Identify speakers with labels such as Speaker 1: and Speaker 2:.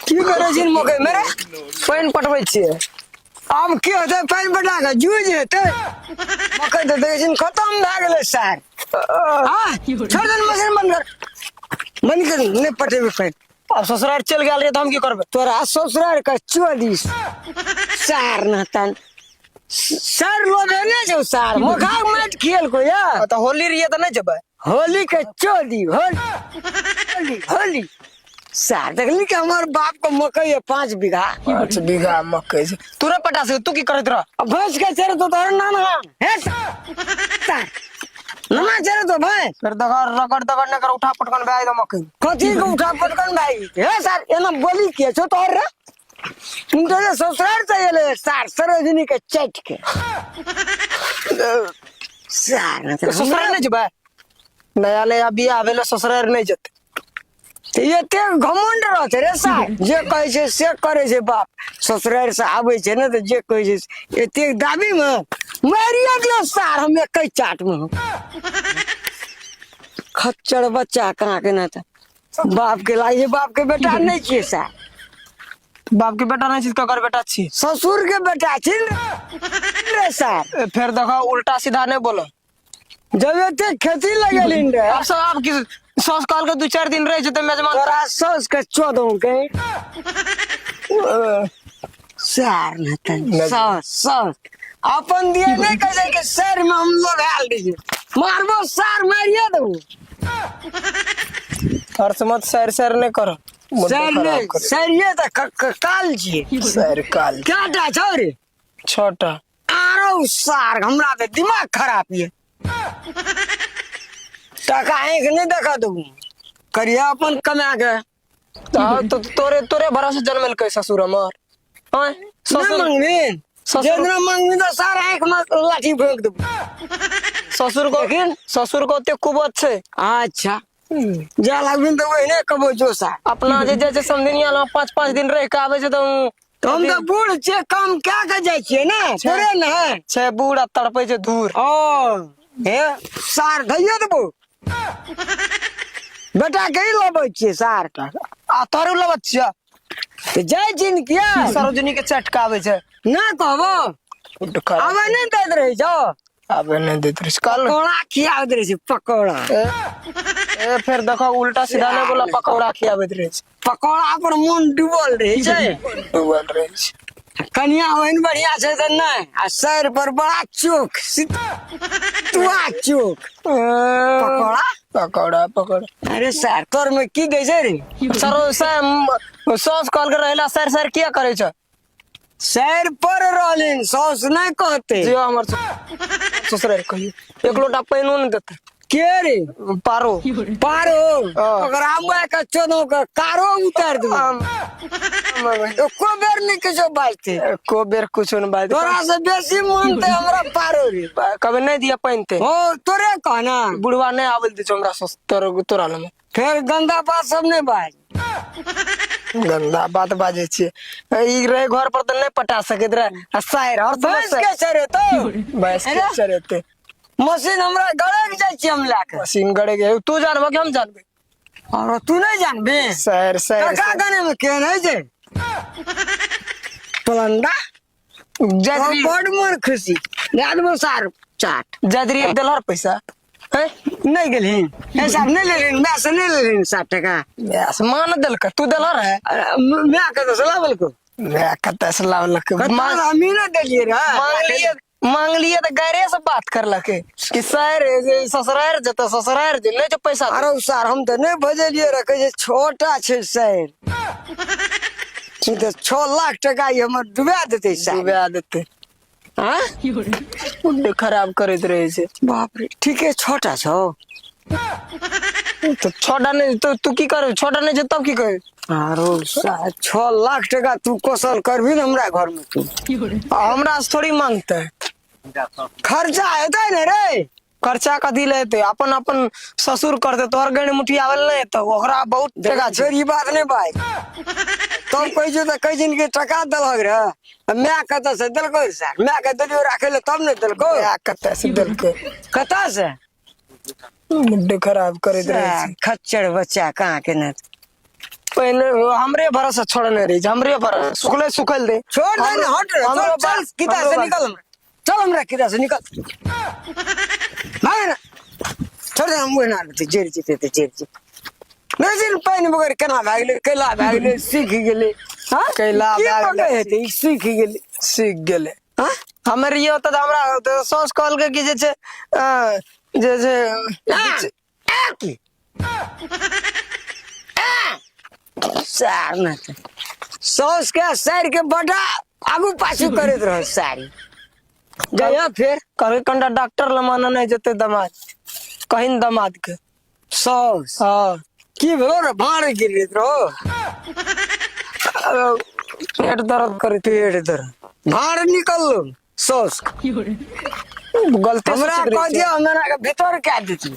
Speaker 1: की करे छिन मकई मेरे
Speaker 2: पानी पटबै छियै।
Speaker 1: अब की होते पानी पटा के जूझ जेते मकई तो देखे छिन खत्म भए गेलै सार हां छोड़ दे मशीन बंद कर नहीं पटेबे पानी
Speaker 2: अब ससुराल चल गेल रे त हम की करबै।
Speaker 1: तोरा ससुराल का चोदिस सार नतन सर लोभे नहीं जो सार मखा मत खेल को या
Speaker 2: त होली रिये त नहीं जेबै।
Speaker 1: होली के चोदी होली होली सार देखली कि हमार बाप को मकई है 5 बीघा
Speaker 2: 5 बीघा मकई छै तू रे पटा से तू की करत रह।
Speaker 1: अब भैंस के चरे तो तोर नाना है सार नाना चरे तो भाई
Speaker 2: फिर दगर रगड़ दगड़ ने कर उठा पटकन बे दो मकई
Speaker 1: कथी को उठा पटकन भाई है सार एना बोली के छो तोर रे तुम तो ससुराल चाहिए सार सरोजिनी के चट के सार
Speaker 2: ससुराल नहीं जेबै। नया नया बियाह भेले ससुराल नहीं जेतै।
Speaker 1: ये ते घमंड रहते रे सार जे कहै छै से करे छै बाप ससुराल से आबै छै ने त जे कहै छै एते दाबी में मारिया दियो सार हम एक चाट में खच्चर बच्चा कहाँ के ना था बाप के लागे बाप के बेटा नहीं छिए सार
Speaker 2: बाप के बेटा नहीं छी ककर बेटा छी
Speaker 1: ससुर के बेटा छी रे सार
Speaker 2: फिर देखो उल्टा सीधा नहीं बोलो।
Speaker 1: जब एते खेती लगेलिन रे
Speaker 2: अब सब आप की सॉस कॉल के 2-4 दिन रह जते मेजबान
Speaker 1: तोरा सस के चोदों के सार न सस अपन दिए नहीं कहे कि शहर में हम लोग हाल दीजिए मारबो सार मारिए दो
Speaker 2: हर समझ सैर सैर नहीं करो
Speaker 1: सर ये तो काल जी
Speaker 2: सैर काल
Speaker 1: क्या टा छोरे
Speaker 2: छोटा
Speaker 1: आरो सार हमरा तो दिमाग खराब है टका एक नहीं देखा दू करिया अपन कमा के
Speaker 2: तो तोरे तोरे भरोसे जन्मल के ससुर हमर हां
Speaker 1: ससुर मंगनी जेना मंगनी तो सारा एक में लाठी फेंक दू
Speaker 2: ससुर को ते कुबत छे।
Speaker 1: अच्छा जा लागबिन तो वही ने कबो जोसा
Speaker 2: अपना जे समझनिया 5-5 दिन रह के आवे छै
Speaker 1: तो हम तो बूढ़ छे काम क्या कर जाय छिए ना थोड़े ना
Speaker 2: छे बूढ़ तड़पे छै दूर
Speaker 1: ओ हे सार धइए देबो बेटा कहीं लबे छिए सार का
Speaker 2: आ तोरू लबत छिया
Speaker 1: तो जाय जिन किया
Speaker 2: सरोजनी के चटका आवे छै
Speaker 1: ना कहबो आवे नहीं दैत रहे छो
Speaker 2: आवे नहीं दैत रहे कल
Speaker 1: पकौड़ा खिया दे रहे पकौड़ा
Speaker 2: ए फिर देखो उल्टा सीधा नहीं बोला पकौड़ा खियाबैत रहे छै
Speaker 1: पकौड़ा पर मन डूबल रहे छै
Speaker 2: डूबल रहे छै
Speaker 1: कनिया होइन बढ़िया छै त नहीं आ सर पर बड़ा चोक तुआ चोक पकौड़ा
Speaker 2: पकौड़ा पकौड़ा
Speaker 1: अरे सर तोर में की गई छै रे
Speaker 2: सरो सॉस कॉल कर रहला सर सर क्या करे छ
Speaker 1: सर पर रहलिन सॉस नहीं कहते
Speaker 2: जो हमर ससुराल कहियो एक लोटा पानी न देते
Speaker 1: के रे
Speaker 2: पारो
Speaker 1: अगर हम का चोदो का कारो उतार दू को बेर नहीं किछो बाजते
Speaker 2: को बेर कुछ न बाज
Speaker 1: तोरा से बेसी मानते हमरा पारो रे
Speaker 2: कभी नहीं दिया पानी ते
Speaker 1: ओ तोरे कहना
Speaker 2: बुढ़वा नहीं आवेल दे हमरा तोरा में
Speaker 1: फिर गंदा बात सब नहीं बाज
Speaker 2: गंदा बात बाजे छे ई रहे घर पर तो नहीं पटा सकत रे आ शायर और
Speaker 1: भैंस के चरे तो
Speaker 2: भैंस के चरेते
Speaker 1: मशीन हमरा गड़े के जाय छी हम लाके
Speaker 2: मशीन गड़े के तू जानबो कि हम जानबे
Speaker 1: और तू नहीं जानबे
Speaker 2: शायर शायर
Speaker 1: का गाने में के नहीं जे पलंदा
Speaker 2: जदरी
Speaker 1: बड़ मन खुशी याद में सार चाट
Speaker 2: जदरी देलहर पैसा है
Speaker 1: नहीं गेली ऐसा नहीं ले लेन मैं से नहीं ले लेन 60 टका
Speaker 2: मान देल का तू देलहर है
Speaker 1: मैं का तो सलावल को
Speaker 2: मैं कत सलावल के
Speaker 1: हमी ना देलिए रे
Speaker 2: मांग लिए तो गैरे से बात कर लके कि सर ससुराल जत ससुराल जे नहीं जो पैसा
Speaker 1: अरे सर हम तो नहीं भेजलिए रखे जे छोटा छे सर तो 6 लाख टका ये हमर डुबा देते सर
Speaker 2: डुबा देते हां मुंडे खराब करत रहे छे
Speaker 1: बाप रे ठीक है छोटा छो
Speaker 2: तो छोटा नहीं तो तू की कर छोटा नहीं तब की कर
Speaker 1: आरो 6 लाख टका तू कौशल करबी न हमरा घर में तू
Speaker 2: हमरा से थोड़ी मांगते है
Speaker 1: खर्चा हेतै न रे
Speaker 2: खर्चा कथी लेते अपन अपन ससुर करते तोहर गण मुठी आवल नहीं तो ओकरा बहुत टका छै
Speaker 1: छोरी बात नहीं भाई तो कह जो तो कह जिन के टका दलक रे मैं कत से दलको सर मैं के दलियो राखे ले तब नहीं दलको
Speaker 2: कत से दलको
Speaker 1: कता से
Speaker 2: मुंडे खराब करत रहे
Speaker 1: खच्चर बच्चा कहाँ के न
Speaker 2: पहले हमरे भरोसा छोड़ने रही हमरे भरोसा सुखले सुखल दे
Speaker 1: छोड़ दे ना, हट रे,
Speaker 2: हमरो
Speaker 1: चल
Speaker 2: बात-
Speaker 1: किता
Speaker 2: हमरो
Speaker 1: से
Speaker 2: बात-
Speaker 1: निकल हमरा, चल हमरा किता से निकल भाग ना, छोड़ दे हम ना जेर जीते ते जेर जीते नहीं जिन पानी बगैर केना भागले कैला भागले सीख गेले हां
Speaker 2: कैला
Speaker 1: की
Speaker 2: भागले,
Speaker 1: पके हेते सीख गेले
Speaker 2: सीख गेले
Speaker 1: हां
Speaker 2: हमर ये होता था हमरा तो सॉस कॉल के कि जे
Speaker 1: सार ना सॉस के सर के बड़ा आगू पाछू करत रह सारी जया फिर
Speaker 2: कभी कंडा डॉक्टर ला माना नहीं जते दामाद कहीं दामाद के
Speaker 1: सॉस
Speaker 2: हाँ
Speaker 1: की भेलो रे भाड़ गिर रहो
Speaker 2: पेट दर्द करे
Speaker 1: पेट दर्द भाड़ निकल लो सॉस
Speaker 2: गलती से
Speaker 1: हमरा
Speaker 2: सिगरेट
Speaker 1: कह दिया हमरा के भीतर क्या देती